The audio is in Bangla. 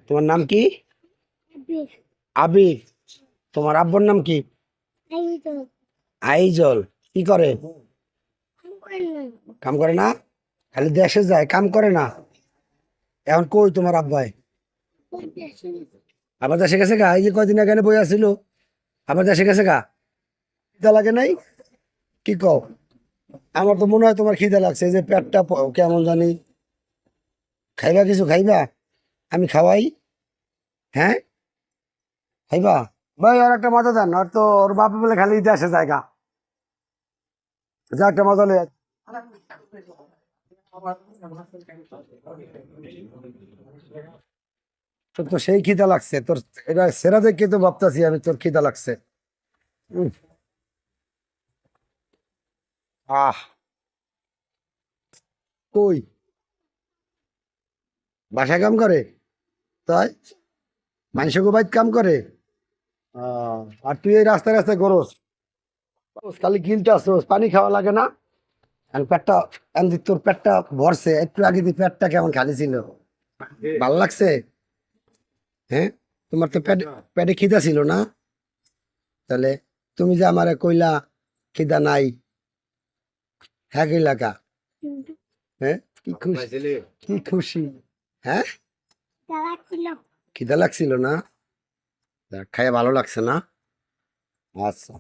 তোমার নাম কি? আবির। তোমার আব্বুর নাম কি? আইজল। কি করে? কাম করে না, খালি দেশে যায়, কাম করে না। এখন কই তোমার আব্বাই? আবার দেশে গেছে গা? এই যে কয়দিন এখানে বই আছিল, আবার দেশে গেছে গা? খিদা লাগে নাই? কি কও? আমার তো মনে হয় তোমার খিদা লাগছে, এই যে পেটটা কেমন জানি। খাইবা, কিছু খাইবা? আমি খাওয়াই। হ্যাঁ, খাইবা? ভাই আর একটা মজা দেন, আর তো ওর বাপ বলে খালি দেশে জায়গা। যা একটা মজা লয়ে আয়। তোর তো সেই খিদা লাগছে তোর। এটা সেরা দেখে তো ভাবতাছি আমি তোর খিদা লাগছে। উম, আহ, কই? বাসায় কাম করে? তাই? মানুষকে বাইত কাম করে? আর তুই এই রাস্তায় রাস্তায় গরস, খালি গিলটা আসছোস, পানি খাওয়া লাগে না? আর পেটটা, তোর পেটটা ভরছে, একটু আগে দিয়ে পেটটা কেমন খালি ছিল, ভাল লাগছে? হ্যাঁ, তোমার তো পেটে পেটে খিদা ছিল না? তাহলে তুমি যে আমারে কইলা খিদা নাই, হ্যাঁ কইলা কা? হ্যাঁ, কি খুশি, কি খুশি। হ্যাঁ, খিদা লাগছিল না? খাইয়া ভালো লাগছে না? আচ্ছা।